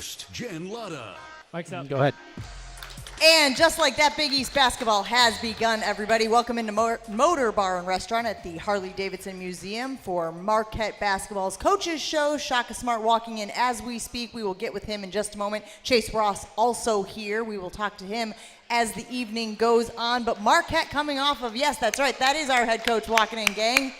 host, Jen Lada. Mike's up. Go ahead. And just like that, Big East basketball has begun, everybody. Welcome into Motor Bar and Restaurant at the Harley Davidson Museum for Marquette Basketball's Coaches Show. Shaka Smart walking in as we speak. We will get with him in just a moment. Chase Ross also here. We will talk to him as the evening goes on. But Marquette coming off of, yes, that's right, that is our head coach walking in, gang.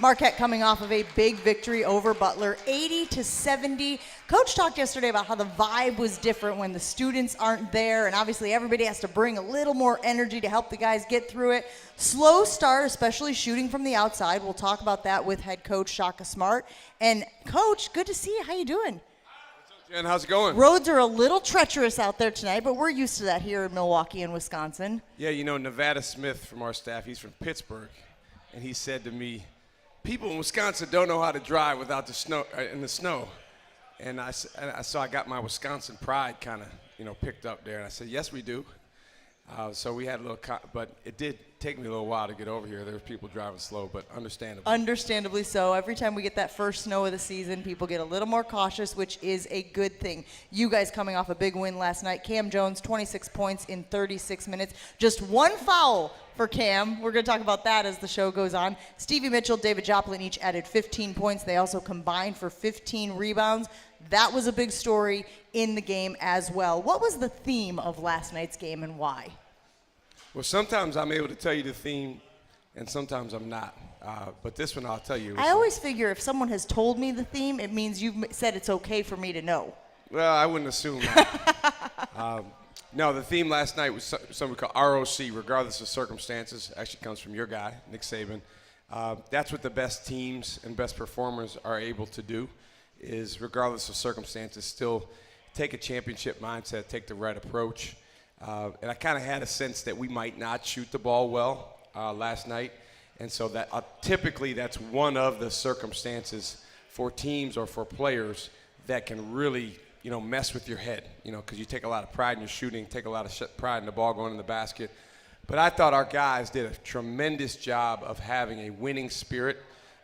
Marquette coming off of a big victory over Butler, 80-70. Coach talked yesterday about how the vibe was different when the students aren't there, and obviously everybody has to bring a little more energy to help the guys get through it. Slow start, especially shooting from the outside. We'll talk about that with head coach Shaka Smart. And Coach, good to see you. How you doing? What's up, Jen? How's it going? Roads are a little treacherous out there tonight, but we're used to that here in Milwaukee and Wisconsin. Yeah, you know, Nevada Smith from our staff, he's from Pittsburgh, and he said to me, people in Wisconsin don't know how to drive without the snow in the snow, and so I got my Wisconsin pride kind of picked up there, and I said yes we do. So we had a little, but it did take me a little while to get over here. There were people driving slow, but understandably. Understandably so. Every time we get that first snow of the season, people get a little more cautious, which is a good thing. You guys coming off a big win last night. Cam Jones, 26 points in 36 minutes. Just one foul for Cam. We're going to talk about that as the show goes on. Stevie Mitchell, David Joplin each added 15 points. They also combined for 15 rebounds. That was a big story in the game as well. What was the theme of last night's game and why? Well, sometimes I'm able to tell you the theme, and sometimes I'm not. But this one I'll tell you. I always figure if someone has told me the theme, it means you've said it's okay for me to know. Well, I wouldn't assume that. No, the theme last night was something we call ROC, regardless of circumstances. Actually comes from your guy, Nick Saban. That's what the best teams and best performers are able to do, is regardless of circumstances, still take a championship mindset, take the right approach. And I kind of had a sense that we might not shoot the ball well last night. And so that typically that's one of the circumstances for teams or for players that can really mess with your head, because you take a lot of pride in your shooting, take a lot of pride in the ball going in the basket. But I thought our guys did a tremendous job of having a winning spirit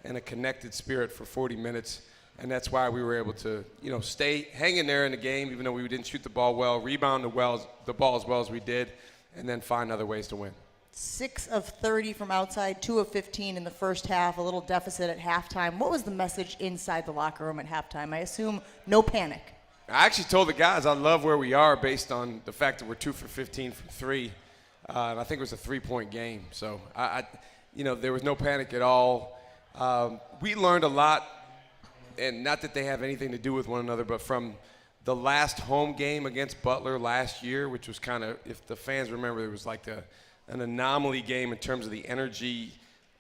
and a connected spirit for 40 minutes. And that's why we were able to, stay hanging there in the game, even though we didn't shoot the ball well, rebound the ball as well as we did, and then find other ways to win. 6 of 30 from outside, 2 of 15 in the first half, a little deficit at halftime. What was the message inside the locker room at halftime? I assume no panic. I actually told the guys I love where we are based on the fact that we're 2 for 15 from 3. And I think it was a 3-point game. So, there was no panic at all. We learned a lot, and not that they have anything to do with one another, but from the last home game against Butler last year, which was kind of, if the fans remember, it was like an anomaly game in terms of the energy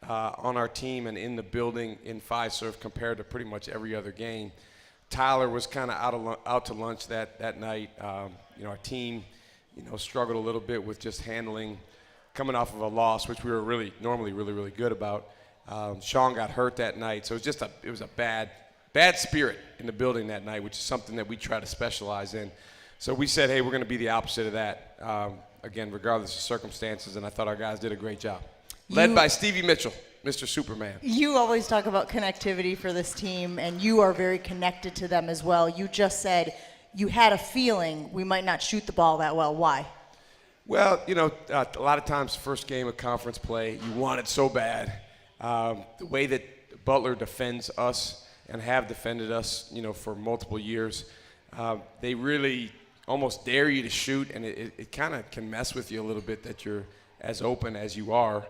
on our team and in the building in Fiserv compared to pretty much every other game. Tyler was kind of out to lunch that night. Our team, struggled a little bit with just coming off of a loss, which we were normally really good about. Sean got hurt that night, so it was a bad spirit in the building that night, which is something that we try to specialize in. So we said, hey, we're going to be the opposite of that, again, regardless of circumstances, and I thought our guys did a great job. Led by Stevie Mitchell, Mr. Superman. You always talk about connectivity for this team, and you are very connected to them as well. You just said you had a feeling we might not shoot the ball that well. Why? Well, a lot of times first game of conference play, you want it so bad. The way that Butler defends us and have defended us, for multiple years, they really almost dare you to shoot, and it kind of can mess with you a little bit that you're as open as you are.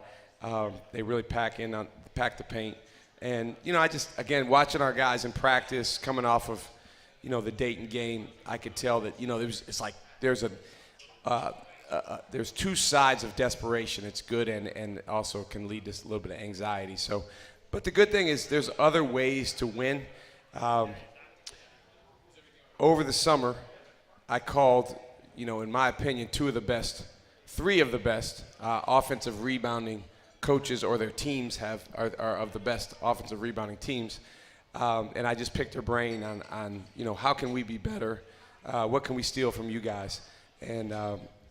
They really pack the paint. And, again, watching our guys in practice, coming off of, the Dayton game, I could tell that, it's like there's two sides of desperation. It's good and also can lead to a little bit of anxiety. So, but the good thing is there's other ways to win. Over the summer, I called, in my opinion, three of the best offensive rebounding coaches or their teams are of the best offensive rebounding teams. And I just picked their brain on how can we be better? What can we steal from you guys? And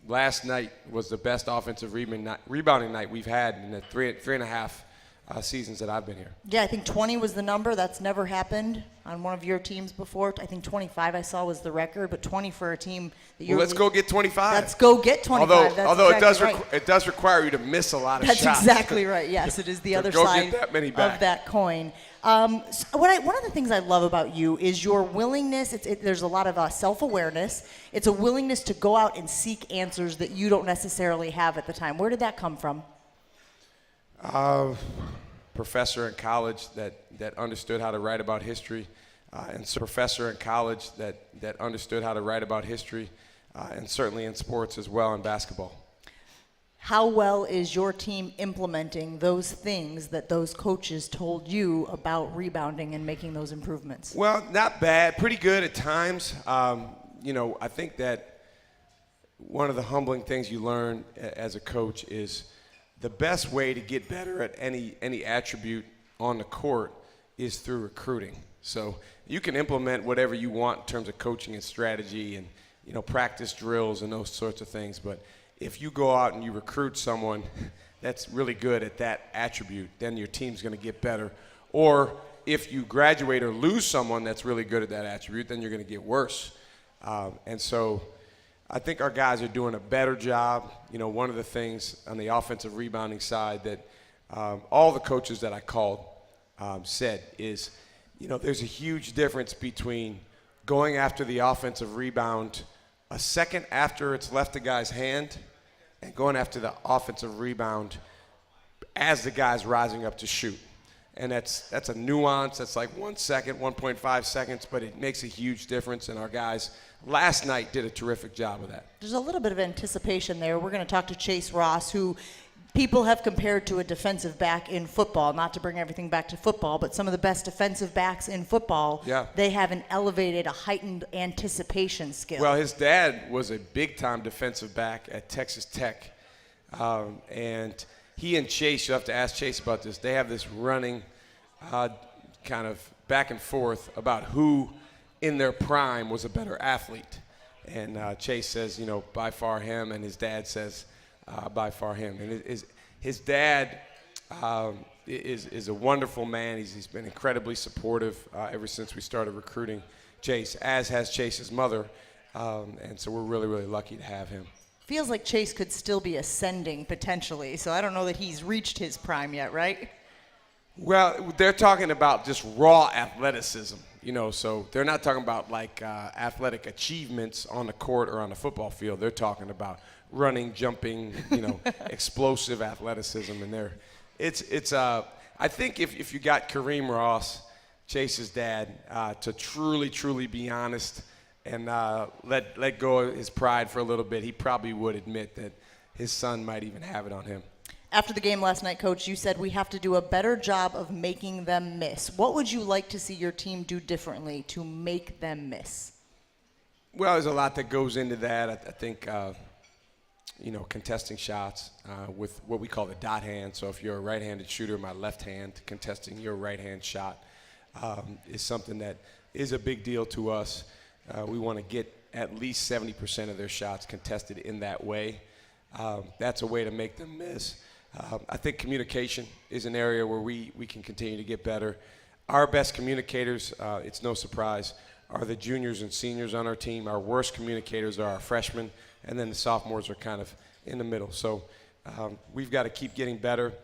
last night was the best offensive rebounding night we've had in the three and a half seasons that I've been here. Yeah, I think 20 was the number. That's never happened on one of your teams before. I think 25 I saw was the record, but 20 for a team that you're. Well, let's go get 25. Let's go get 25. Although exactly it does require you to miss a lot of shots. That's exactly right. Yes, it is the other side of that coin. So one of the things I love about you is your willingness. There's a lot of self-awareness. It's a willingness to go out and seek answers that you don't necessarily have at the time. Where did that come from? Professor in college that understood how to write about history, and certainly in sports as well, in basketball. How well is your team implementing those things that those coaches told you about rebounding and making those improvements? Well, not bad. Pretty good at times. I think that one of the humbling things you learn as a coach is the best way to get better at any attribute on the court is through recruiting. So you can implement whatever you want in terms of coaching and strategy and, practice drills and those sorts of things. But if you go out and you recruit someone that's really good at that attribute, then your team's going to get better. Or if you graduate or lose someone that's really good at that attribute, then you're going to get worse. And so I think our guys are doing a better job. One of the things on the offensive rebounding side that all the coaches that I called said is, there's a huge difference between going after the offensive rebound a second after it's left the guy's hand and going after the offensive rebound as the guy's rising up to shoot. And that's a nuance. That's like 1 second, 1.5 seconds, but it makes a huge difference, and our guys last night did a terrific job of that. There's a little bit of anticipation there. We're going to talk to Chase Ross, who people have compared to a defensive back in football, not to bring everything back to football, but some of the best defensive backs in football, They have an elevated, a heightened anticipation skill. Well, his dad was a big-time defensive back at Texas Tech, and he and Chase, you'll have to ask Chase about this, they have this running kind of back and forth about who in their prime was a better athlete. And Chase says, by far him, and his dad says, by far him. And his dad is a wonderful man. He's been incredibly supportive ever since we started recruiting Chase, as has Chase's mother. And so we're really, really lucky to have him. Feels like Chase could still be ascending potentially, so I don't know that he's reached his prime yet, right? Well, they're talking about just raw athleticism, so they're not talking about like athletic achievements on the court or on the football field. They're talking about running, jumping, explosive athleticism, and I think if you got Kareem Ross, Chase's dad, to truly be honest and let go of his pride for a little bit, he probably would admit that his son might even have it on him. After the game last night, Coach, you said we have to do a better job of making them miss. What would you like to see your team do differently to make them miss? Well, there's a lot that goes into that. I think, contesting shots with what we call the dot hand. So if you're a right-handed shooter, my left hand, contesting your right-hand shot is something that is a big deal to us. We want to get at least 70% of their shots contested in that way. That's a way to make them miss. I think communication is an area where we can continue to get better. Our best communicators, it's no surprise, are the juniors and seniors on our team. Our worst communicators are our freshmen, and then the sophomores are kind of in the middle. So we've got to keep getting better.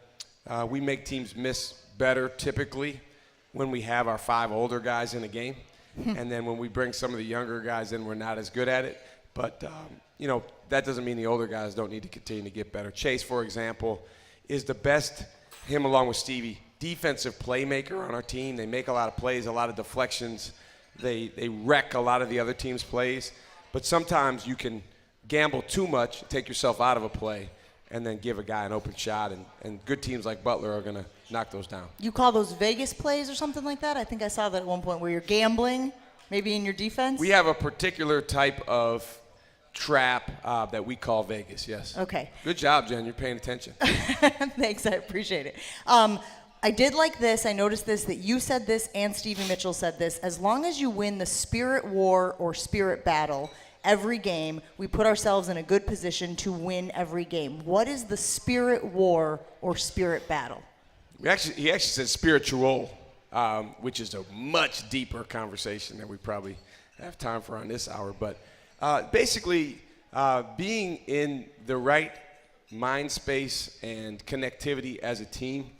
We make teams miss better typically when we have our 5 older guys in a game. And then when we bring some of the younger guys in, we're not as good at it. But, that doesn't mean the older guys don't need to continue to get better. Chase, for example, is the best, him along with Stevie, defensive playmaker on our team. They make a lot of plays, a lot of deflections. They wreck a lot of the other team's plays. But sometimes you can gamble too much, take yourself out of a play, and then give a guy an open shot. And good teams like Butler are going to knock those down. You call those Vegas plays or something like that? I think I saw that at one point where you're gambling, maybe in your defense? We have a particular type of trap that we call Vegas, yes. Okay. Good job, Jen. You're paying attention. Thanks. I appreciate it. I did like this. I noticed this, that you said this and Stevie Mitchell said this. As long as you win the spirit war or spirit battle every game, we put ourselves in a good position to win every game. What is the spirit war or spirit battle? He actually said spiritual, which is a much deeper conversation that we probably have time for on this hour. But basically, being in the right mind space and connectivity as a team,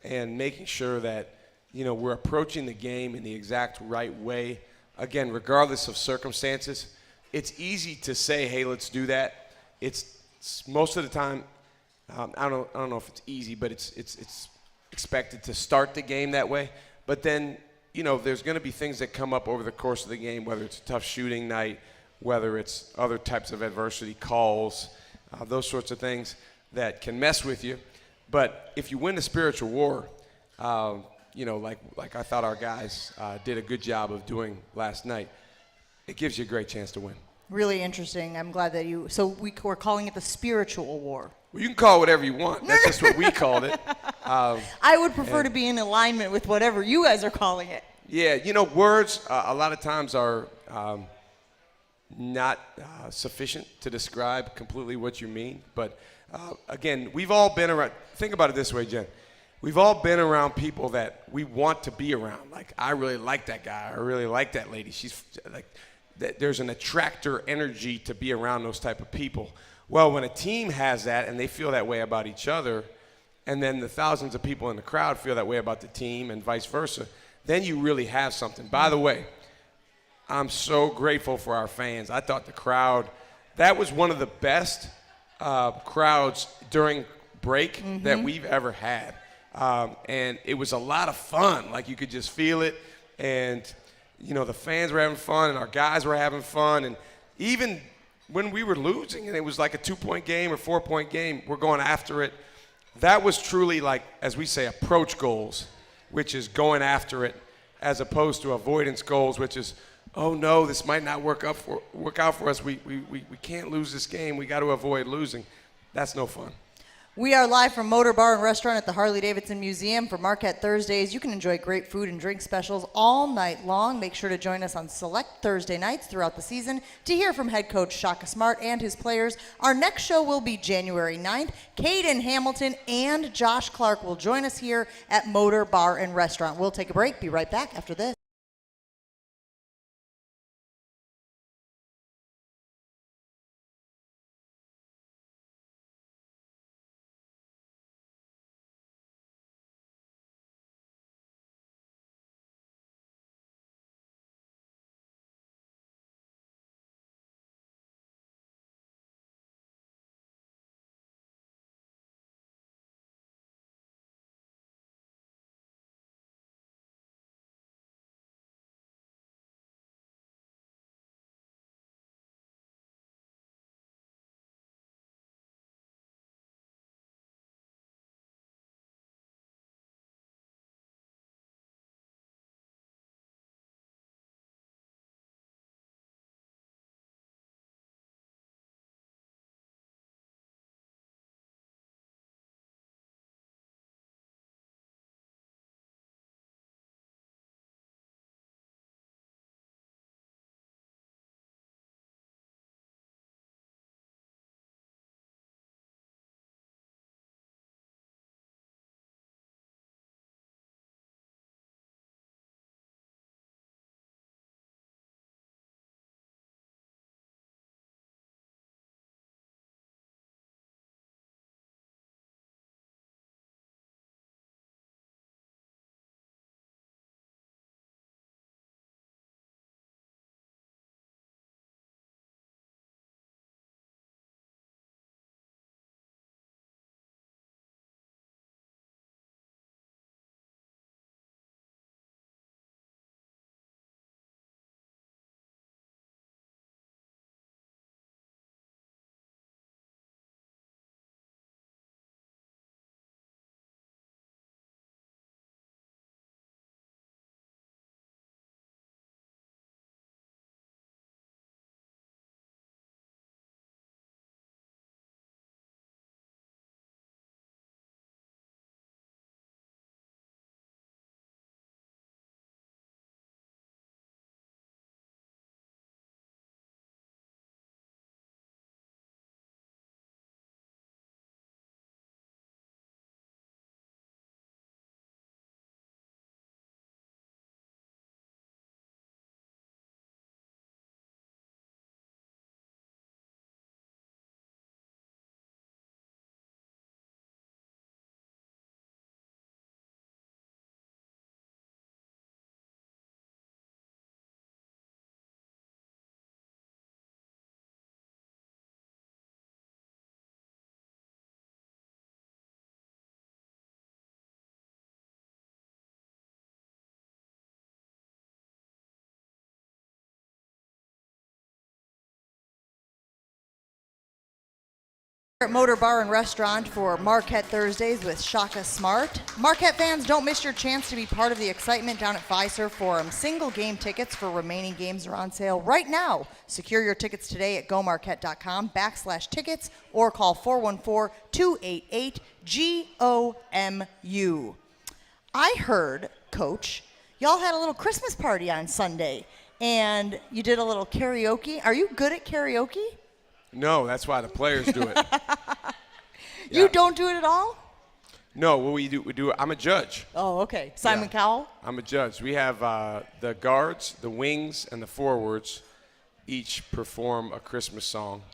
and making sure that we're approaching the game in the exact right way. Again, regardless of circumstances, it's easy to say, "Hey, let's do that." It's most of the time. I don't know if it's easy, but it's expected to start the game that way. But then, there's going to be things that come up over the course of the game, whether it's a tough shooting night, whether it's other types of adversity, calls, those sorts of things that can mess with you. But if you win the spiritual war, like I thought our guys did a good job of doing last night, it gives you a great chance to win. Really interesting. I'm glad that so we're calling it the spiritual war. Well, you can call it whatever you want. That's just what we called it. I would prefer to be in alignment with whatever you guys are calling it. Yeah, words a lot of times are not sufficient to describe completely what you mean. But again, we've all been around. Think about it this way, Jen. We've all been around people that we want to be around. Like, I really like that guy. I really like that lady. She's like, there's an attractor energy to be around those type of people. Well, when a team has that and they feel that way about each other, and then the thousands of people in the crowd feel that way about the team and vice versa, then you really have something. By the way, I'm so grateful for our fans. I thought the crowd, that was one of the best crowds during break that we've ever had. And it was a lot of fun. Like, you could just feel it. And, the fans were having fun and our guys were having fun. And even when we were losing and it was like a 2-point game or 4-point game, we're going after it. That was truly, like, as we say, approach goals, which is going after it, as opposed to avoidance goals, which is, oh no, this might not work out for us. We can't lose this game. We got to avoid losing. That's no fun. We are live from Motor Bar and Restaurant at the Harley Davidson Museum for Marquette Thursdays. You can enjoy great food and drink specials all night long. Make sure to join us on select Thursday nights throughout the season to hear from head coach Shaka Smart and his players. Our next show will be January 9th. Caden Hamilton and Josh Clark will join us here at Motor Bar and Restaurant. We'll take a break. Be right back after this. At Motor Bar and Restaurant for Marquette Thursdays with Shaka Smart. Marquette fans, don't miss your chance to be part of the excitement down at Fiserv Forum. Single game tickets for remaining games are on sale right now. Secure your tickets today at gomarquette.com/tickets or call 414-288-GOMU. I heard, Coach, y'all had a little Christmas party on Sunday and you did a little karaoke. Are you good at karaoke? No, that's why the players do it. You don't do it at all? No, what we do. I'm a judge. Oh, okay. Simon Cowell? I'm a judge. We have the guards, the wings, and the forwards each perform a Christmas song.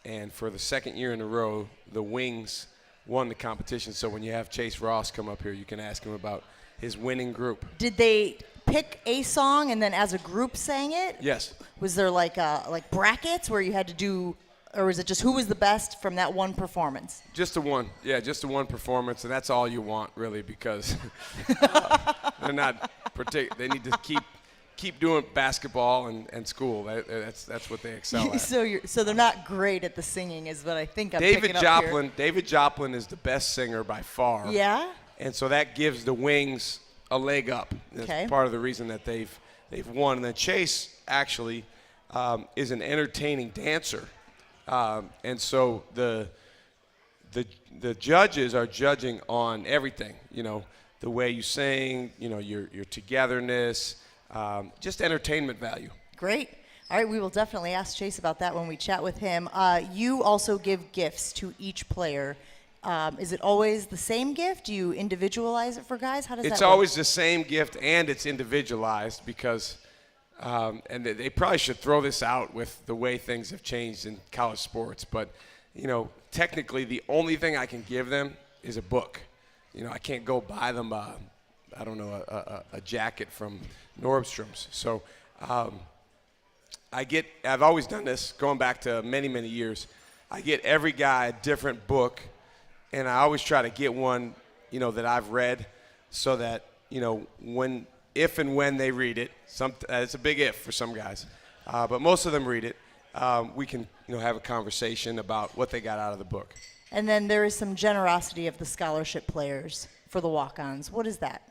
And for the second year in a row, the wings won the competition. So when you have Chase Ross come up here, you can ask him about his winning group. Did they pick a song and then as a group sang it? Yes. Was there like brackets where you had to do, or was it just who was the best from that one performance? Just the one. Yeah, just the one performance, and that's all you want, really, because they're not they need to keep doing basketball and school. That's what they excel at. So they're not great at the singing, is what I think I'm picking up here. David Joplin is the best singer by far. Yeah. And so that gives the wings a leg up. That's part of the reason that they've won. And then Chase actually is an entertaining dancer, and so the judges are judging on everything. You know, the way you sing, you know, your togetherness, just entertainment value. Great. All right, we will definitely ask Chase about that when we chat with him. You also give gifts to each player. Is it always the same gift? Do you individualize it for guys? How does that work? It's always the same gift, and it's individualized because, and they probably should throw this out with the way things have changed in college sports. But, you know, technically the only thing I can give them is a book. You know, I can't go buy them, a jacket from Nordstrom's. So I've always done this, going back to many, many years. I get every guy a different book. And I always try to get one, you know, that I've read so that, you know, if and when they read it, it's a big if for some guys, but most of them read it, we can, you know, have a conversation about what they got out of the book. And then there is some generosity of the scholarship players for the walk-ons. What is that?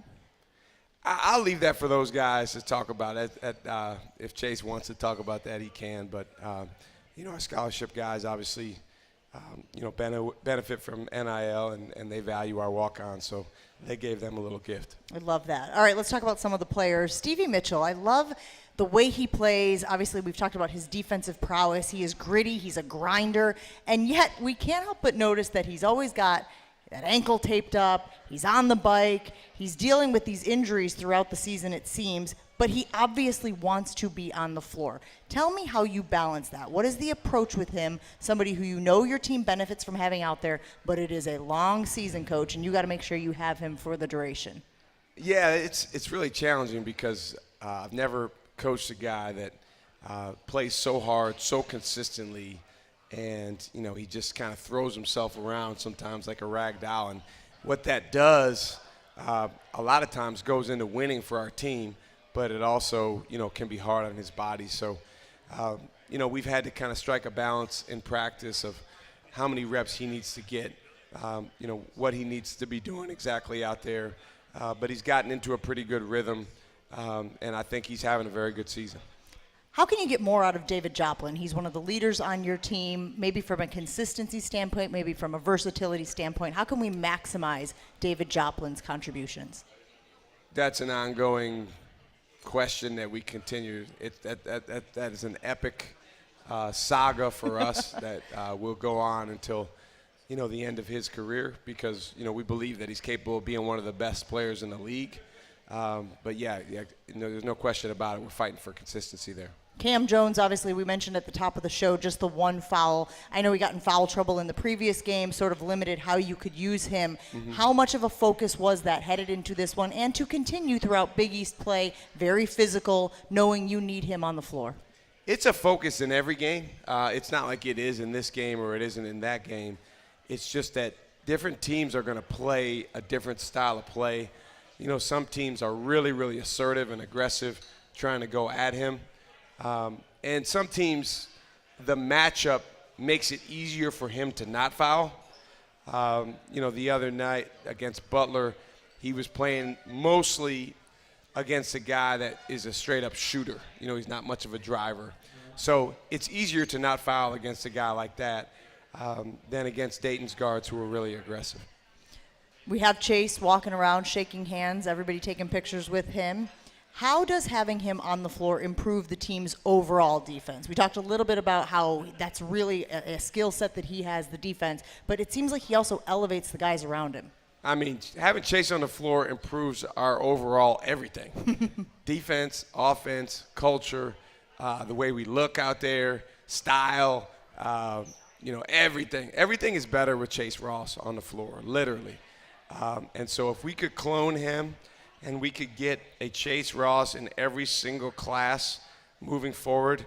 I'll leave that for those guys to talk about it. If Chase wants to talk about that, he can. But, you know, our scholarship guys obviously – you know, benefit from NIL, and they value our walk-on, so they gave them a little gift. I love that. All right, let's talk about some of the players. Stevie Mitchell, I love the way he plays. Obviously, we've talked about his defensive prowess. He is gritty. He's a grinder. And yet, we can't help but notice that he's always got that ankle taped up. He's on the bike. He's dealing with these injuries throughout the season, it seems. But he obviously wants to be on the floor. Tell me how you balance that. What is the approach with him, somebody who you know your team benefits from having out there, but it is a long season, Coach, and you got to make sure you have him for the duration? Yeah, it's really challenging because I've never coached a guy that plays so hard, so consistently, and, you know, he just kind of throws himself around sometimes like a rag doll. And what that does a lot of times goes into winning for our team, but it also, you know, can be hard on his body. So, you know, we've had to kind of strike a balance in practice of how many reps he needs to get, you know, what he needs to be doing exactly out there. But he's gotten into a pretty good rhythm, and I think he's having a very good season. How can you get more out of David Joplin? He's one of the leaders on your team, maybe from a consistency standpoint, maybe from a versatility standpoint. How can we maximize David Joplin's contributions? That's an ongoing question that we continue. That is an epic saga for us that will go on until, you know, the end of his career, because, you know, we believe that he's capable of being one of the best players in the league. But yeah, you know, there's no question about it. We're fighting for consistency there. Cam Jones, obviously, we mentioned at the top of the show just the one foul. I know he got in foul trouble in the previous game, sort of limited how you could use him. Mm-hmm. How much of a focus was that headed into this one and to continue throughout Big East play, very physical, knowing you need him on the floor? It's a focus in every game. It's not like it is in this game or it isn't in that game. It's just that different teams are going to play a different style of play. You know, some teams are really, really assertive and aggressive, trying to go at him. And some teams, the matchup makes it easier for him to not foul. The other night against Butler, he was playing mostly against a guy that is a straight-up shooter. He's not much of a driver. So it's easier to not foul against a guy like that than against Dayton's guards who are really aggressive. We have Chase walking around, shaking hands, everybody taking pictures with him. How does having him on the floor improve the team's overall defense? We talked a little bit about how that's really a skill set that he has, the defense, but it seems like he also elevates the guys around him. I mean, having Chase on the floor improves our overall everything. Defense, offense, culture, the way we look out there, style, everything. Everything is better with Chase Ross on the floor, literally. And so if we could clone him and we could get a Chase Ross in every single class moving forward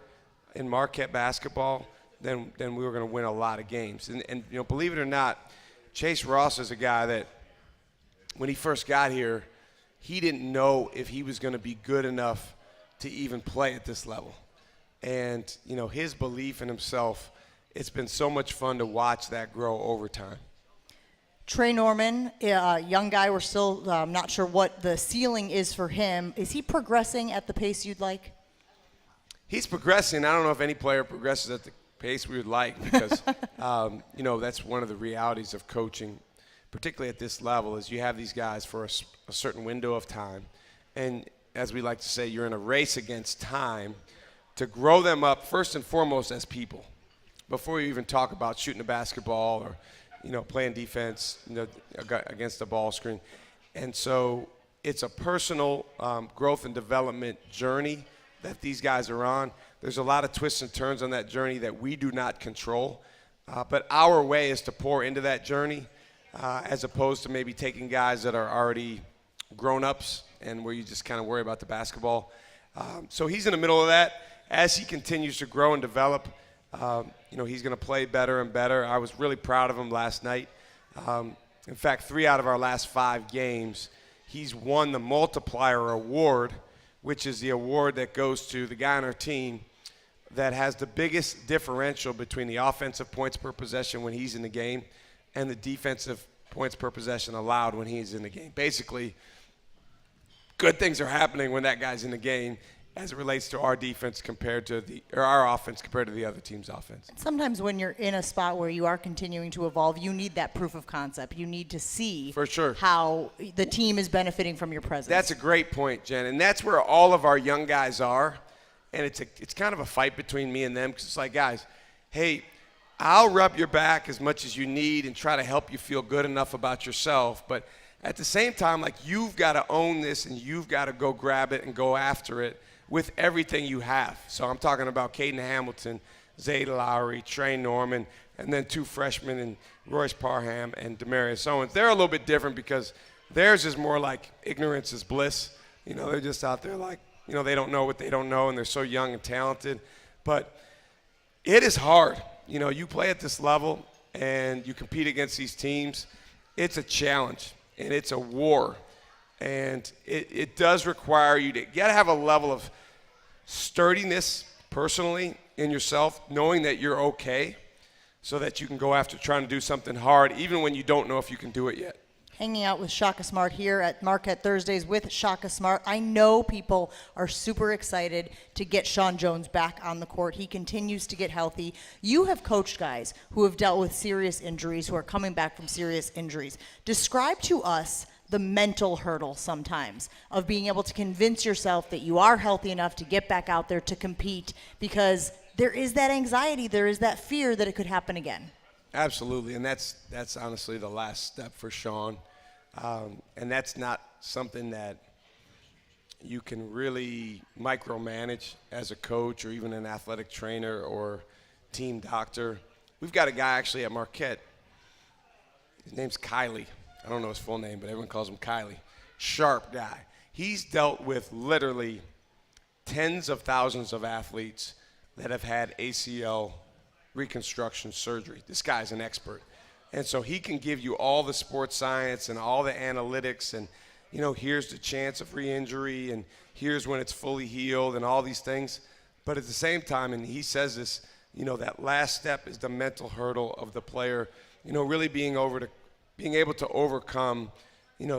in Marquette basketball, then we were going to win a lot of games. And believe it or not, Chase Ross is a guy that when he first got here, he didn't know if he was going to be good enough to even play at this level. And, his belief in himself, it's been so much fun to watch that grow over time. Trey Norman, a young guy, we're still not sure what the ceiling is for him. Is he progressing at the pace you'd like? He's progressing. I don't know if any player progresses at the pace we would like because, that's one of the realities of coaching, particularly at this level, is you have these guys for a certain window of time. And as we like to say, you're in a race against time to grow them up first and foremost as people before you even talk about shooting a basketball or playing defense against the ball screen. And so it's a personal growth and development journey that these guys are on. There's a lot of twists and turns on that journey that we do not control. But our way is to pour into that journey as opposed to maybe taking guys that are already grown-ups and where you just kind of worry about the basketball. So he's in the middle of that. As he continues to grow and develop, he's going to play better and better. I was really proud of him last night. In fact, 3 out of our last 5 games, he's won the Multiplier Award, which is the award that goes to the guy on our team that has the biggest differential between the offensive points per possession when he's in the game and the defensive points per possession allowed when he's in the game. Basically, good things are happening when that guy's in the game as it relates to our defense compared to our offense compared to the other team's offense. Sometimes when you're in a spot where you are continuing to evolve, you need that proof of concept. You need to see for sure how the team is benefiting from your presence. That's a great point, Jen, and that's where all of our young guys are. And it's kind of a fight between me and them because it's like, guys, hey, I'll rub your back as much as you need and try to help you feel good enough about yourself, but at the same time, like, you've got to own this and you've got to go grab it and go after it with everything you have. So I'm talking about Caden Hamilton, Zayda Lowry, Trey Norman, and then 2 freshmen in Royce Parham and Demarius Owens. They're a little bit different because theirs is more like ignorance is bliss. They're just out there like, they don't know what they don't know, and they're so young and talented. But it is hard. You play at this level and you compete against these teams. It's a challenge, and it's a war. And it does require you to have a level of sturdiness personally in yourself, knowing that you're okay so that you can go after trying to do something hard even when you don't know if you can do it yet. Hanging out with Shaka Smart here at Marquette Thursdays with Shaka Smart. I know people are super excited to get Sean Jones back on the court. He continues to get healthy. You have coached guys who have dealt with serious injuries, who are coming back from serious injuries. Describe to us the mental hurdle sometimes of being able to convince yourself that you are healthy enough to get back out there to compete, because there is that anxiety, there is that fear that it could happen again. Absolutely, and that's honestly the last step for Sean. And that's not something that you can really micromanage as a coach or even an athletic trainer or team doctor. We've got a guy actually at Marquette. His name's Kylie. I don't know his full name, but everyone calls him Kylie. Sharp guy. He's dealt with literally tens of thousands of athletes that have had ACL reconstruction surgery. This guy's an expert. And so he can give you all the sports science and all the analytics and, here's the chance of re-injury and here's when it's fully healed and all these things. But at the same time, and he says this, that last step is the mental hurdle of the player, really being able to overcome,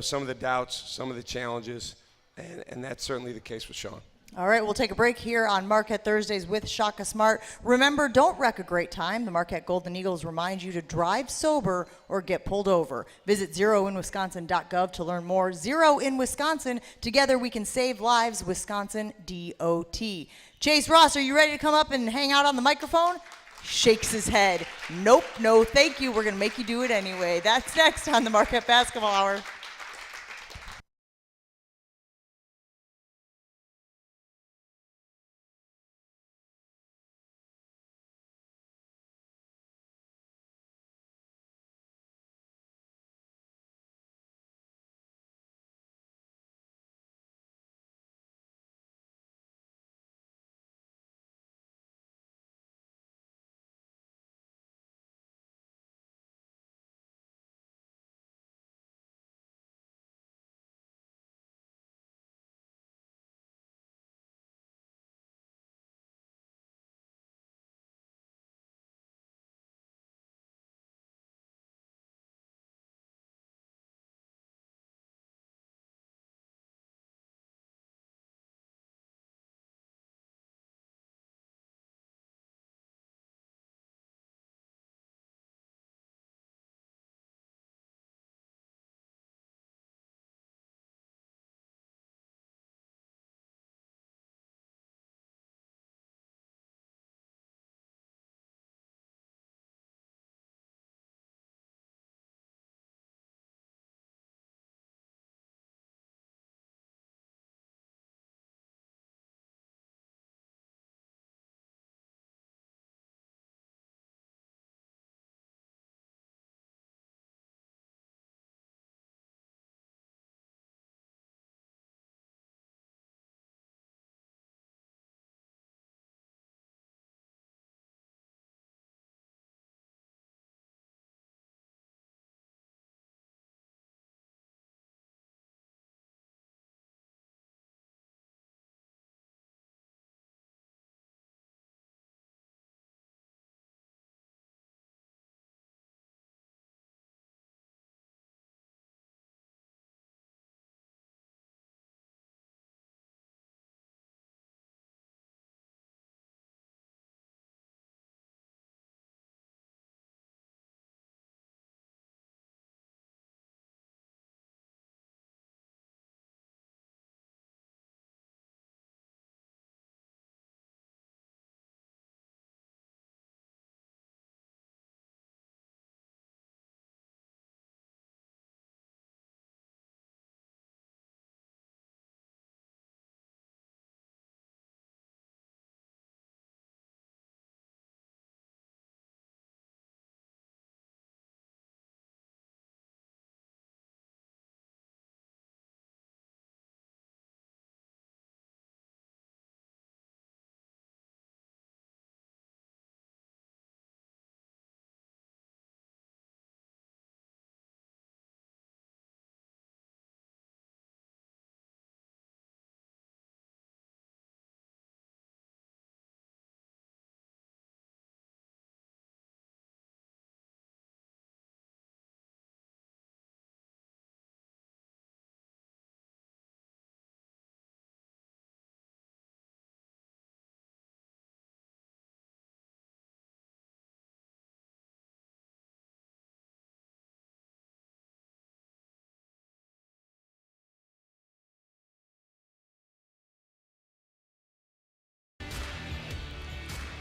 some of the doubts, some of the challenges, and that's certainly the case with Sean. All right, we'll take a break here on Marquette Thursdays with Shaka Smart. Remember, don't wreck a great time. The Marquette Golden Eagles remind you to drive sober or get pulled over. Visit zeroinwisconsin.gov to learn more. Zero in Wisconsin. Together we can save lives. Wisconsin DOT. Chase Ross, are you ready to come up and hang out on the microphone? Shakes his head. Nope, no, thank you. We're going to make you do it anyway. That's next on the Marquette Basketball Hour.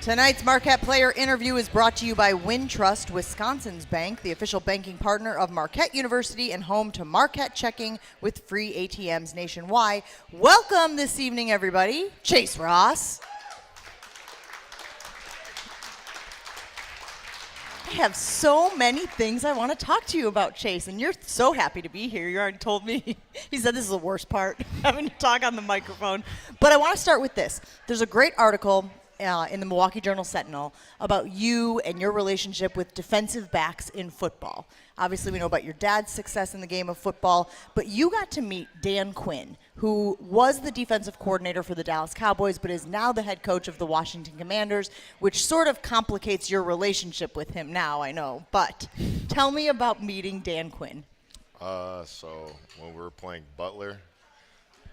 Tonight's Marquette Player interview is brought to you by Wintrust, Wisconsin's bank, the official banking partner of Marquette University and home to Marquette Checking with free ATMs nationwide. Welcome this evening, everybody. Chase Ross. I have so many things I want to talk to you about, Chase, and you're so happy to be here. You already told me. He said this is the worst part, having to talk on the microphone. But I want to start with this. There's a great article in the Milwaukee Journal-Sentinel about you and your relationship with defensive backs in football. Obviously, we know about your dad's success in the game of football, but you got to meet Dan Quinn, who was the defensive coordinator for the Dallas Cowboys, but is now the head coach of the Washington Commanders, which sort of complicates your relationship with him now, I know. But tell me about meeting Dan Quinn. So when we were playing Butler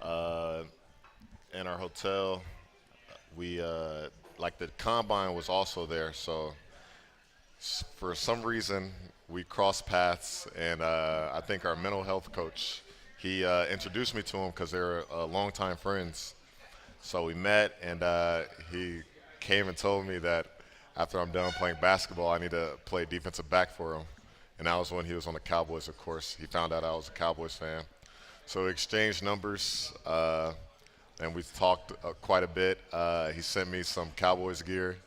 in our hotel, we like the combine was also there. So for some reason, we crossed paths, and I think our mental health coach, he introduced me to him because they're longtime friends. So we met, and he came and told me that after I'm done playing basketball, I need to play defensive back for him. And that was when he was on the Cowboys, of course. He found out I was a Cowboys fan. So we exchanged numbers, and we talked quite a bit. He sent me some Cowboys gear.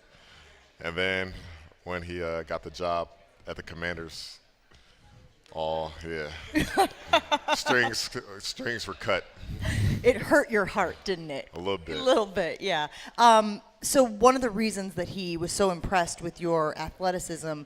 And then when he got the job at the Commanders, strings were cut. It hurt your heart, didn't it? A little bit. A little bit, yeah. So one of the reasons that he was so impressed with your athleticism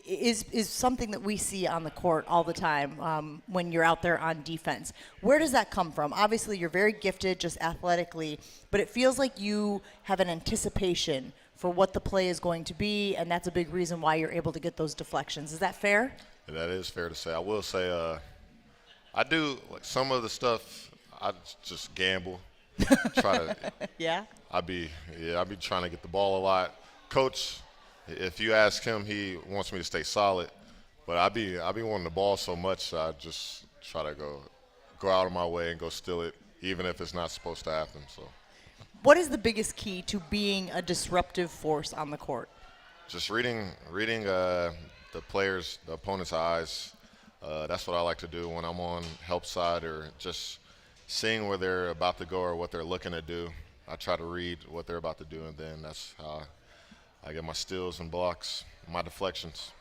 is something that we see on the court all the time when you're out there on defense. Where does that come from? Obviously, you're very gifted just athletically, but it feels like you have an anticipation for what the play is going to be, and that's a big reason why you're able to get those deflections. Is that fair? That is fair to say. I will say I do, like, some of the stuff, I just gamble. Try to. Yeah? I be trying to get the ball a lot. Coach, if you ask him, he wants me to stay solid, but I be wanting the ball so much, I just try to go out of my way and go steal it, even if it's not supposed to happen. So. What is the biggest key to being a disruptive force on the court? Just reading the players, the opponent's eyes. That's what I like to do when I'm on help side, or just seeing where they're about to go or what they're looking to do. I try to read what they're about to do, and then that's how I get my steals and blocks, my deflections.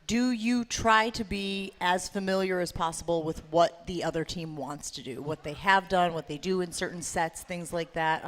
Do you try to be as familiar as possible with what the other team wants to do, what they have done, what they do in certain sets, things like that?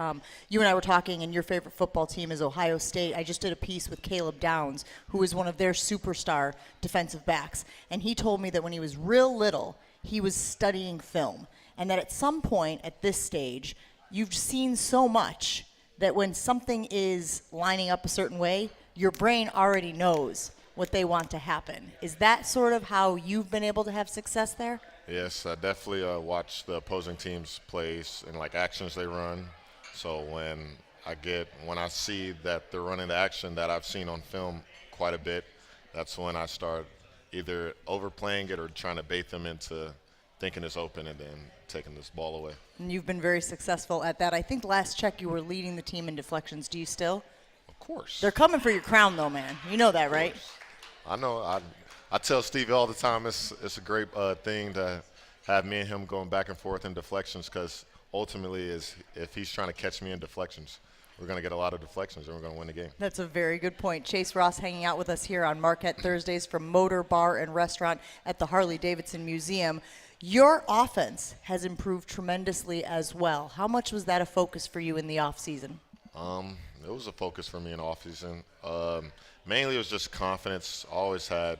You and I were talking, and your favorite football team is Ohio State. I just did a piece with Caleb Downs, who is one of their superstar defensive backs, and he told me that when he was real little, he was studying film, and that at some point at this stage, you've seen so much that when something is lining up a certain way, your brain already knows what they want to happen. Is that sort of how you've been able to have success there? Yes, I definitely watch the opposing team's plays and like actions they run. So when I see that they're running the action that I've seen on film quite a bit, that's when I start either overplaying it or trying to bait them into thinking it's open and then taking this ball away. And you've been very successful at that. I think last check you were leading the team in deflections. Do you still? Of course. They're coming for your crown, though, man. You know that, right? I know. I tell Stevie all the time it's a great thing to have me and him going back and forth in deflections, because ultimately if he's trying to catch me in deflections, we're going to get a lot of deflections and we're going to win the game. That's a very good point. Chase Ross hanging out with us here on Marquette Thursdays from Motor Bar and Restaurant at the Harley Davidson Museum. Your offense has improved tremendously as well. How much was that a focus for you in the offseason? It was a focus for me in offseason. Mainly it was just confidence. Always had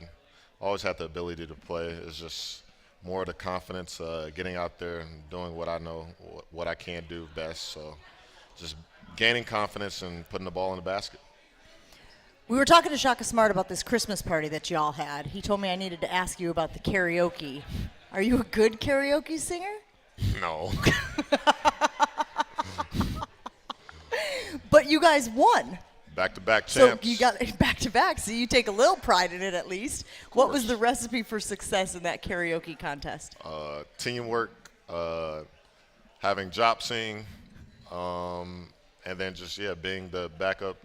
the ability to play. It's just more of the confidence, getting out there and doing what I know, what I can do best. So just gaining confidence and putting the ball in the basket. We were talking to Shaka Smart about this Christmas party that y'all had. He told me I needed to ask you about the karaoke. Are you a good karaoke singer? No. But you guys won. Back-to-back champs. So you got back-to-back, so you take a little pride in it at least. What was the recipe for success in that karaoke contest? Teamwork, having Jop sing, and then just, being the backup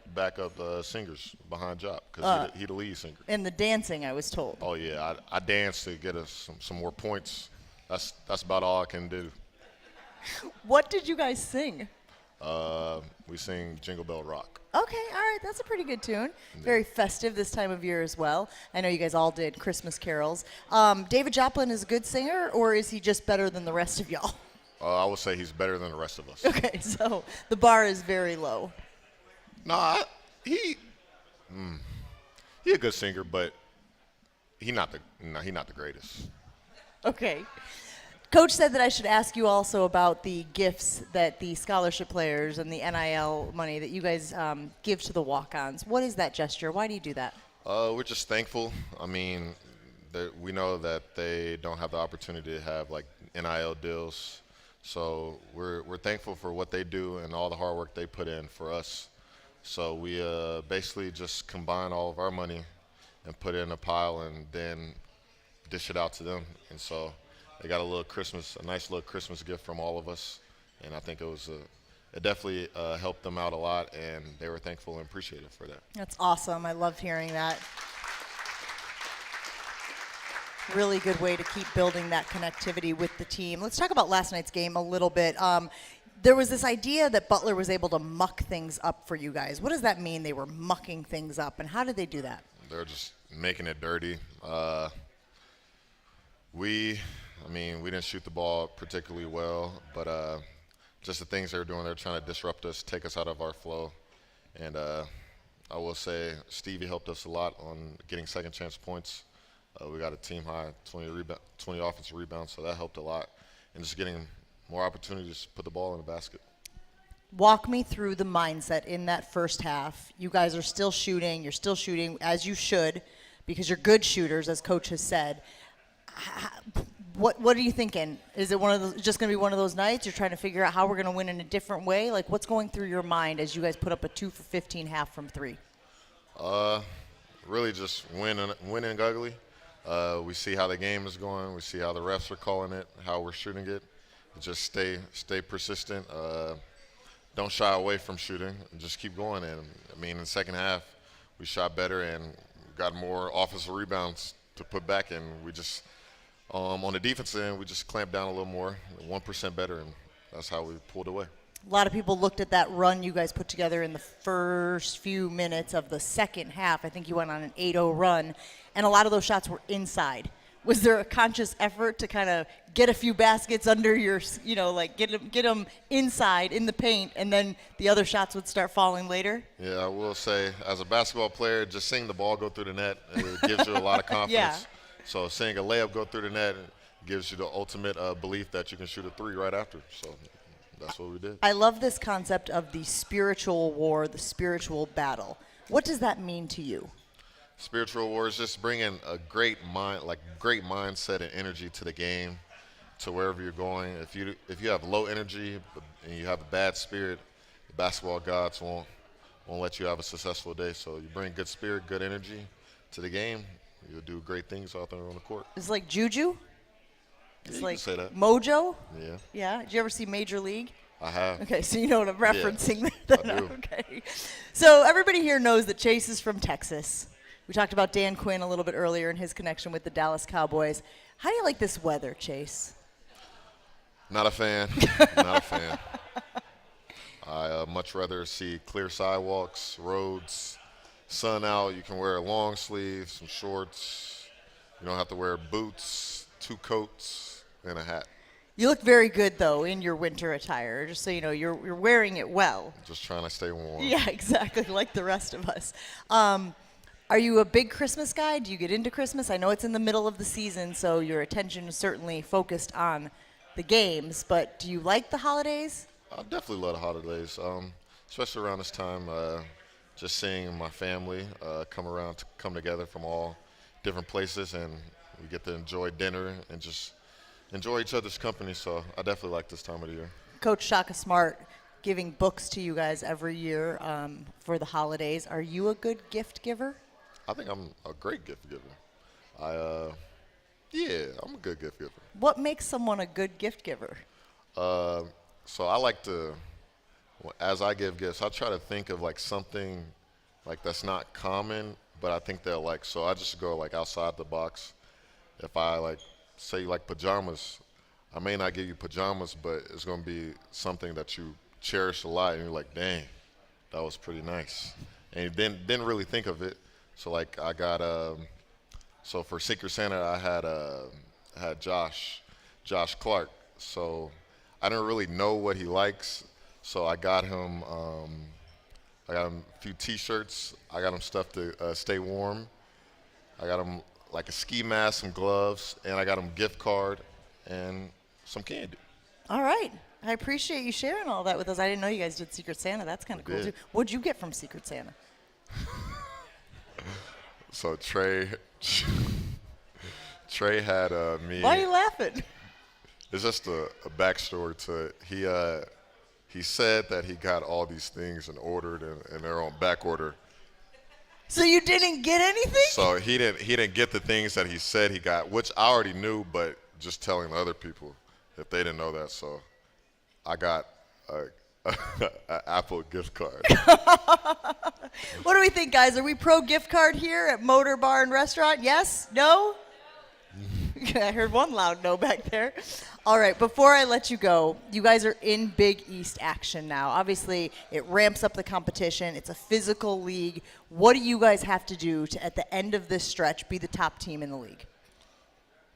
singers behind Jop, because he the lead singer. And the dancing, I was told. Oh, yeah. I dance to get us some more points. That's about all I can do. What did you guys sing? We sing Jingle Bell Rock. Okay, all right. That's a pretty good tune. Very festive this time of year as well. I know you guys all did Christmas carols. David Joplin is a good singer, or is he just better than the rest of y'all? I would say he's better than the rest of us. Okay, so the bar is very low. Nah, he he a good singer, but he not the greatest. Okay. Coach said that I should ask you also about the gifts that the scholarship players and the NIL money that you guys give to the walk-ons. What is that gesture? Why do you do that? We're just thankful. I mean, we know that they don't have the opportunity to have like NIL deals, so we're thankful for what they do and all the hard work they put in for us. So we basically just combine all of our money and put it in a pile and then dish it out to them. And so they got a nice little Christmas gift from all of us. And I think it definitely helped them out a lot, and they were thankful and appreciative for that. That's awesome. I loved hearing that. Really good way to keep building that connectivity with the team. Let's talk about last night's game a little bit. There was this idea that Butler was able to muck things up for you guys. What does that mean, they were mucking things up, and how did they do that? They're just making it dirty. We didn't shoot the ball particularly well, but just the things they were doing, they're trying to disrupt us, take us out of our flow. And I will say Stevie helped us a lot on getting second chance points. We got a team high 20 offensive rebounds, so that helped a lot. And just getting more opportunities to put the ball in the basket. Walk me through the mindset in that first half. You guys are still shooting. You're still shooting as you should because you're good shooters, as Coach has said. What are you thinking? Is it just going to be one of those nights? You're trying to figure out how we're going to win in a different way? Like, what's going through your mind as you guys put up a 2 for 15 half from three? Really just winning ugly. We see how the game is going. We see how the refs are calling it, how we're shooting it. Just stay persistent. Don't shy away from shooting. And just keep going. And in the second half, we shot better and got more offensive rebounds to put back. And we just on the defense end, we just clamped down a little more, 1% better, and that's how we pulled away. A lot of people looked at that run you guys put together in the first few minutes of the second half. I think you went on an 8-0 run, and a lot of those shots were inside. Was there a conscious effort to kind of get a few baskets under your, get them inside in the paint, and then the other shots would start falling later? Yeah, I will say, as a basketball player, just seeing the ball go through the net, it gives you a lot of confidence. Yeah. So seeing a layup go through the net gives you the ultimate belief that you can shoot a three right after. So that's what we did. I love this concept of the spiritual war, the spiritual battle. What does that mean to you? Spiritual war is just bringing a great mindset and energy to the game, to wherever you're going. If you have low energy and you have a bad spirit, the basketball gods won't let you have a successful day. So you bring good spirit, good energy to the game, you'll do great things out there on the court. It's like juju? Yeah, It's you like can say that. mojo? Yeah, Yeah? Did you ever see Major League? I have. Okay, so you know what I'm referencing. I do. Okay. So everybody here knows that Chase is from Texas. We talked about Dan Quinn a little bit earlier and his connection with the Dallas Cowboys. How do you like this weather, Chase? Not a fan. Not a fan. I much rather see clear sidewalks, roads, sun out. You can wear a long sleeve, some shorts. You don't have to wear boots, 2 coats, and a hat. You look very good, though, in your winter attire. Just so you know, you're wearing it well. Just trying to stay warm. Yeah, exactly, like the rest of us. Are you a big Christmas guy? Do you get into Christmas? I know it's in the middle of the season, so your attention is certainly focused on the games, but do you like the holidays? I definitely love the holidays, especially around this time. Just seeing my family come together from all different places, and we get to enjoy dinner and just enjoy each other's company. So I definitely like this time of the year. Coach Shaka Smart giving books to you guys every year for the holidays. Are you a good gift giver? I think I'm a great gift giver. I'm a good gift giver. What makes someone a good gift giver? So I like to, as I give gifts, I try to think of like something like that's not common, but I think they'll like. So I just go like outside the box. If I like say like pajamas, I may not give you pajamas, but it's gonna be something that you cherish a lot, and you're like, dang, that was pretty nice, and you didn't really think of it. So like I got so for Secret Santa I had Josh Clark. So I didn't really know what he likes, so I got him I got him a few T-shirts. I got him stuff to stay warm. I got him like a ski mask, some gloves, and I got him a gift card and some candy. All right. I appreciate you sharing all that with us. I didn't know you guys did Secret Santa. That's kind of cool, too. did. What'd you get from Secret Santa? So Trey had me. Why are you laughing? It's just a backstory to it. He said that he got all these things and ordered, and they're on back order. So you didn't get anything? So he didn't get the things that he said he got, which I already knew, but just telling other people if they didn't know that. So I got an Apple gift card. What do we think, guys? Are we pro gift card here at Motor Bar and Restaurant? Yes? No? I heard one loud no back there. All right, before I let you go, you guys are in Big East action now. Obviously, it ramps up the competition. It's a physical league. What do you guys have to do to, at the end of this stretch, be the top team in the league?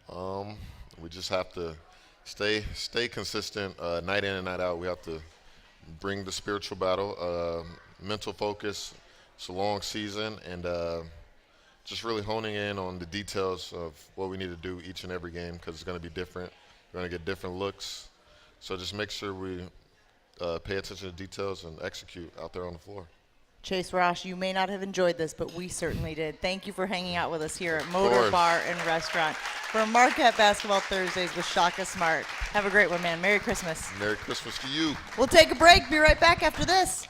We just have to stay consistent night in and night out. We have to bring the spiritual battle, mental focus. It's a long season, and just really honing in on the details of what we need to do each and every game because it's going to be different. We're going to get different looks. So just make sure we pay attention to details and execute out there on the floor. Chase Rosh, you may not have enjoyed this, but we certainly did. Thank you for hanging out with us here at Motor Bar and Restaurant for Marquette Basketball Thursdays with Shaka Smart. Have a great one, man. Merry Christmas. Merry Christmas to you. We'll take a break. Be right back after this.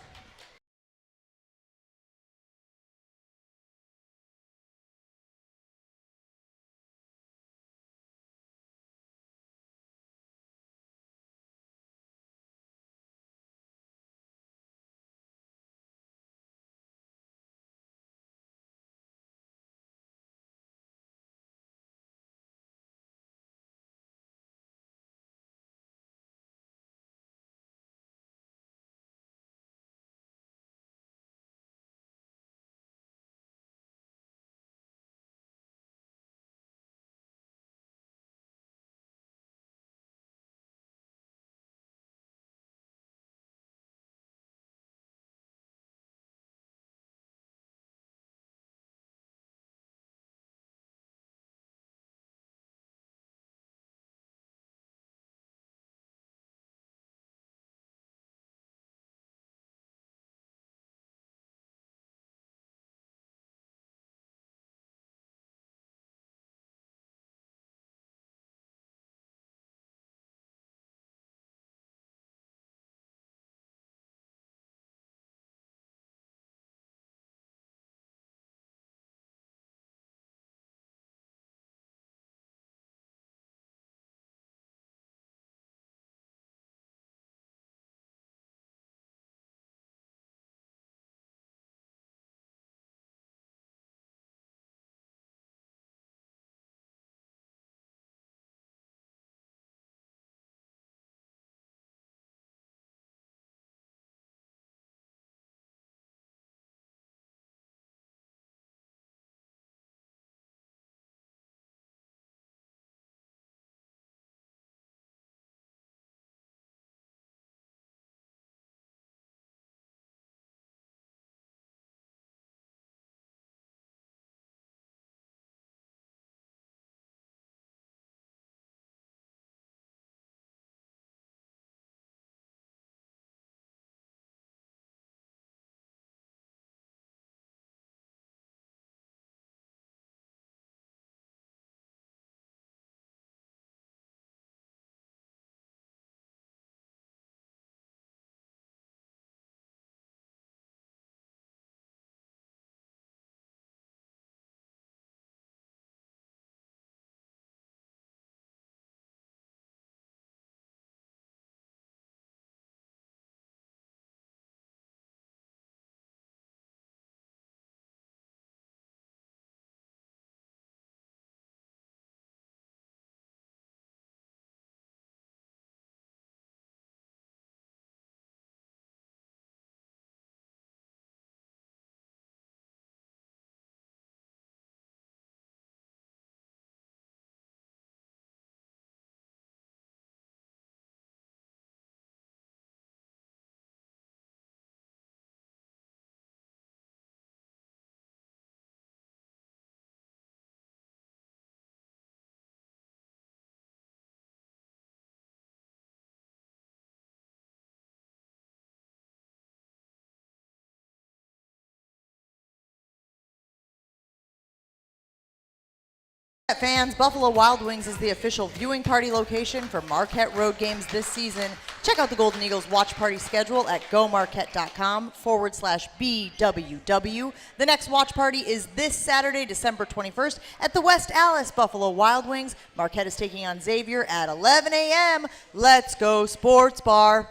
Fans, Buffalo Wild Wings is the official viewing party location for Marquette road games this season. Check out the Golden Eagles watch party schedule at gomarquette.com/BWW. The next watch party is this Saturday, December 21st at the West Allis Buffalo Wild Wings. Marquette is taking on Xavier at 11 a.m. Let's go Sports Bar.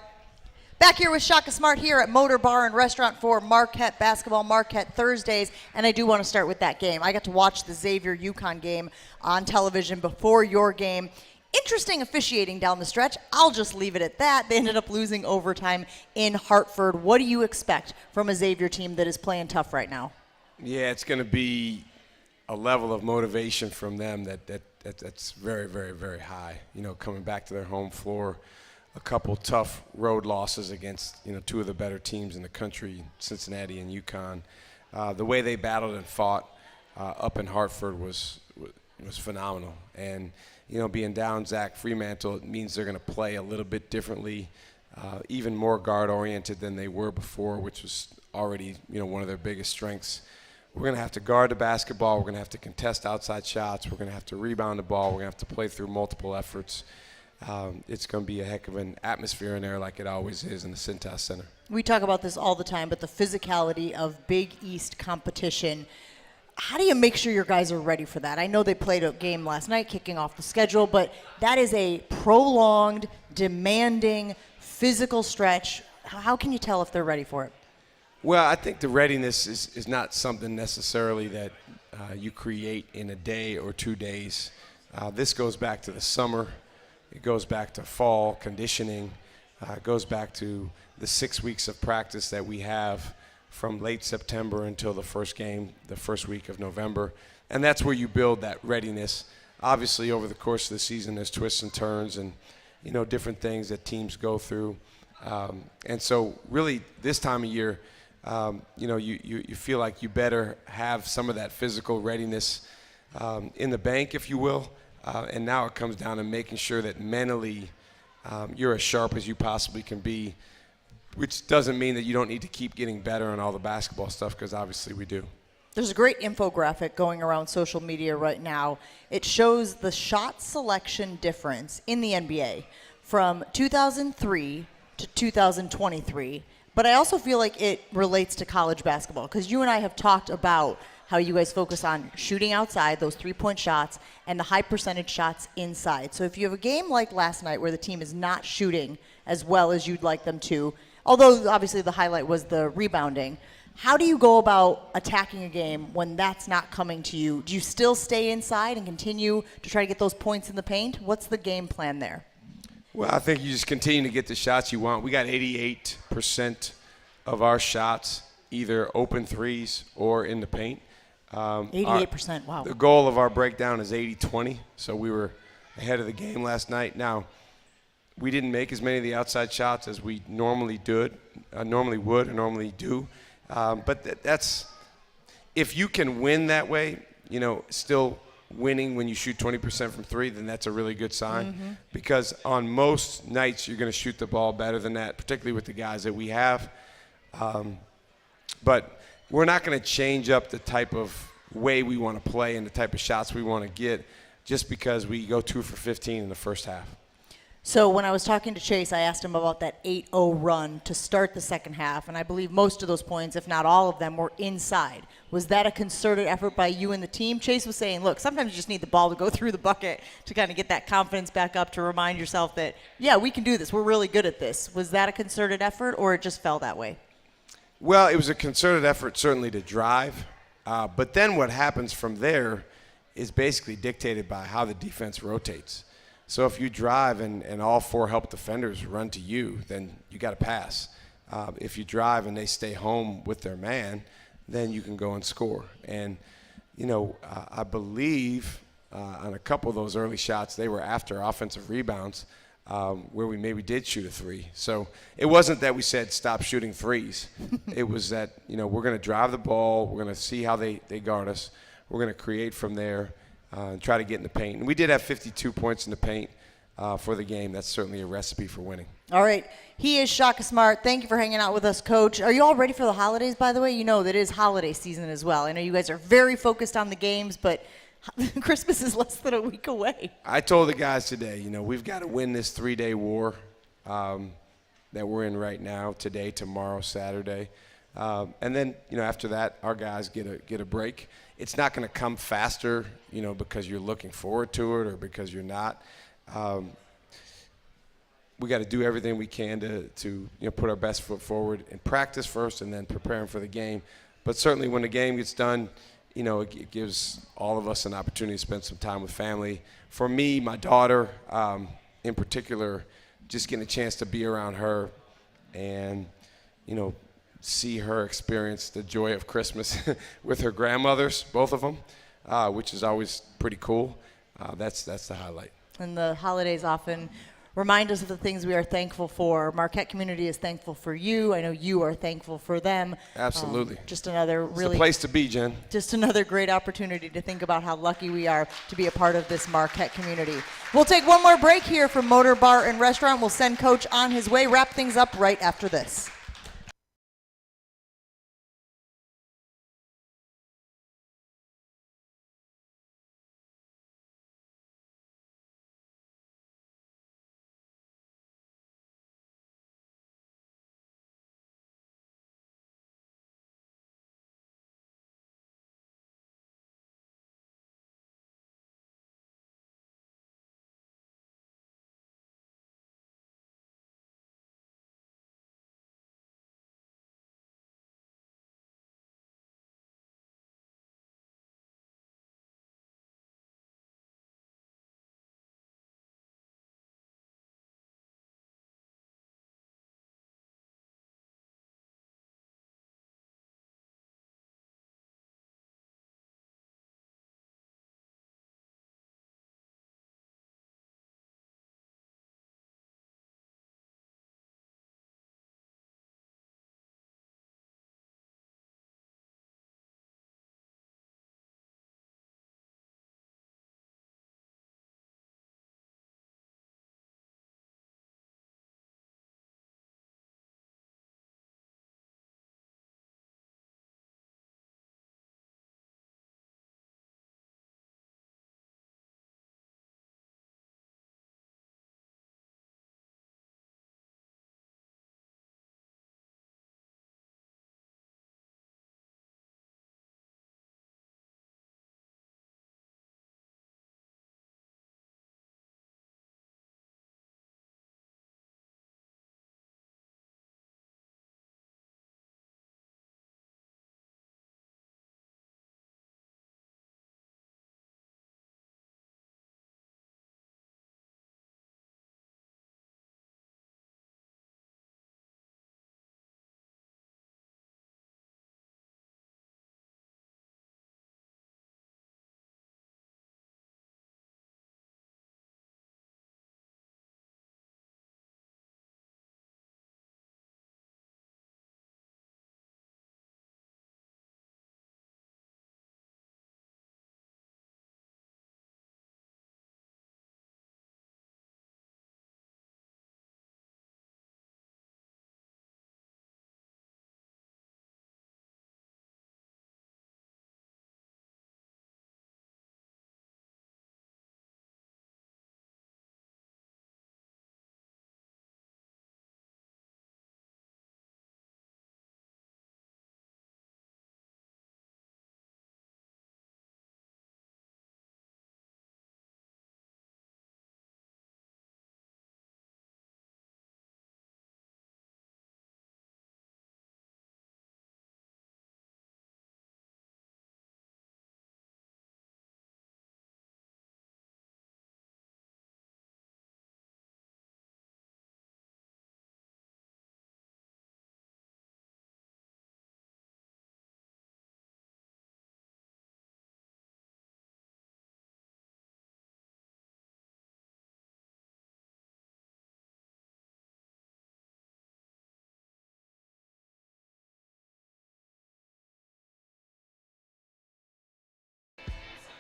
Back here with Shaka Smart here at Motor Bar and Restaurant for Marquette Basketball, Marquette Thursdays, and I do want to start with that game. I got to watch the Xavier-UConn game on television before your game. Interesting officiating down the stretch. I'll just leave it at that. They ended up losing overtime in Hartford. What do you expect from a Xavier team that is playing tough right now? Yeah, it's going to be a level of motivation from them that's very, very, very high. You know, coming back to their home floor, a couple tough road losses against, you know, two of the better teams in the country, Cincinnati and UConn. The way they battled and fought up in Hartford was phenomenal. And, you know, being down Zach Fremantle, it means they're going to play a little bit differently, even more guard-oriented than they were before, which was already, you know, one of their biggest strengths. We're going to have to guard the basketball. We're going to have to contest outside shots. We're going to have to rebound the ball. We're going to have to play through multiple efforts. It's going to be a heck of an atmosphere in there like it always is in the Cintas Center. We talk about this all the time, but the physicality of Big East competition, how do you make sure your guys are ready for that? I know they played a game last night kicking off the schedule, but that is a prolonged, demanding, physical stretch. How can you tell if they're ready for it? Well, I think the readiness is not something necessarily that you create in a day or 2 days. This goes back to the summer. It goes back to fall conditioning. It goes back to the 6 weeks of practice that we have from late September until the first game, the first week of November. And that's where you build that readiness. Obviously, over the course of the season, there's twists and turns and, you know, different things that teams go through. And so really this time of year, you know, you feel like you better have some of that physical readiness in the bank, if you will. And now it comes down to making sure that mentally you're as sharp as you possibly can be, which doesn't mean that you don't need to keep getting better on all the basketball stuff, because obviously we do. There's a great infographic going around social media right now. It shows the shot selection difference in the NBA from 2003 to 2023. But I also feel like it relates to college basketball, because you and I have talked about how you guys focus on shooting outside, those three-point shots, and the high percentage shots inside. So if you have a game like last night where the team is not shooting as well as you'd like them to, although obviously the highlight was the rebounding, how do you go about attacking a game when that's not coming to you? Do you still stay inside and continue to try to get those points in the paint? What's the game plan there? Well, I think you just continue to get the shots you want. We got 88% of our shots either open threes or in the paint. 88%, wow. The goal of our breakdown is 80-20, so we were ahead of the game last night. Now, we didn't make as many of the outside shots as we normally do, but that's if you can win that way, you know, still winning when you shoot 20% from three, then that's a really good sign, because on most nights you're going to shoot the ball better than that, particularly with the guys that we have. But we're not going to change up the type of way we want to play and the type of shots we want to get just because we go 2 for 15 in the first half. So when I was talking to Chase, I asked him about that 8-0 run to start the second half, and I believe most of those points, if not all of them, were inside. Was that a concerted effort by you and the team? Chase was saying, look, sometimes you just need the ball to go through the bucket to kind of get that confidence back up, to remind yourself that, yeah, we can do this. We're really good at this. Was that a concerted effort, or it just fell that way? Well, it was a concerted effort certainly to drive, but then what happens from there is basically dictated by how the defense rotates. So if you drive and all four help defenders run to you, then you got to pass. If you drive and they stay home with their man, then you can go and score. And, you know, I believe on a couple of those early shots, they were after offensive rebounds where we maybe did shoot a three. So it wasn't that we said stop shooting threes. It was that, you know, we're going to drive the ball. We're going to see how they guard us. We're going to create from there. And try to get in the paint. And we did have 52 points in the paint for the game. That's certainly a recipe for winning. All right. He is Shaka Smart. Thank you for hanging out with us, Coach. Are you all ready for the holidays, by the way? You know that it is holiday season as well. I know you guys are very focused on the games, but Christmas is less than a week away. I told the guys today, we've got to win this 3-day war that we're in right now, today, tomorrow, Saturday. And then, after that, our guys get a break. It's not going to come faster, because you're looking forward to it or because you're not. We got to do everything we can to put our best foot forward in practice first and then preparing for the game. But certainly when the game gets done, it gives all of us an opportunity to spend some time with family. For me, my daughter in particular, just getting a chance to be around her and, see her experience the joy of Christmas with her grandmothers, both of them, which is always pretty cool. That's the highlight. And the holidays often remind us of the things we are thankful for. Marquette community is thankful for you. I know you are thankful for them. Absolutely. Just another It's the place to be, Jen. Just another great opportunity to think about how lucky we are to be a part of this Marquette community. We'll take one more break here from Motor Bar and Restaurant. We'll send Coach on his way, wrap things up right after this.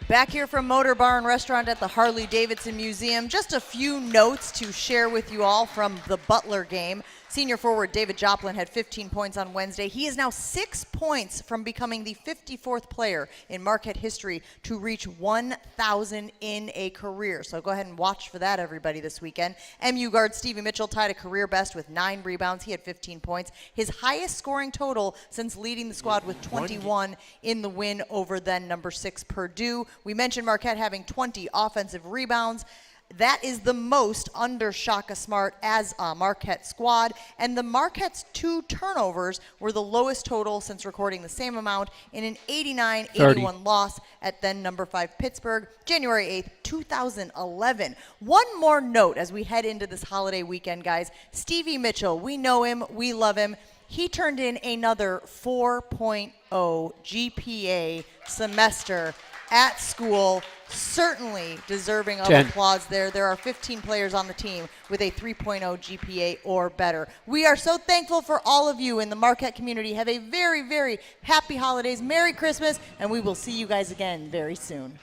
Back here from Motor Bar and Restaurant at the Harley Davidson Museum, just a few notes to share with you all from the Butler game. Senior forward David Joplin had 15 points on Wednesday. He is now 6 points from becoming the 54th player in Marquette history to reach 1,000 in a career. So go ahead and watch for that, everybody, this weekend. MU guard Stevie Mitchell tied a career best with 9 rebounds. He had 15 points. His highest scoring total since leading the squad with 21 in the win over then number 6 Purdue. We mentioned Marquette having 20 offensive rebounds. That is the most under Shaka Smart as a Marquette squad. And the Marquette's 2 turnovers were the lowest total since recording the same amount in an 89-81 loss at then number 5 Pittsburgh, January 8th, 2011. One more note as we head into this holiday weekend, guys. Stevie Mitchell, we know him, we love him. He turned in another 4.0 GPA semester at school, certainly deserving of applause there. There are 15 players on the team with a 3.0 GPA or better. We are so thankful for all of you in the Marquette community. Have a very, very happy holidays, Merry Christmas, and we will see you guys again very soon.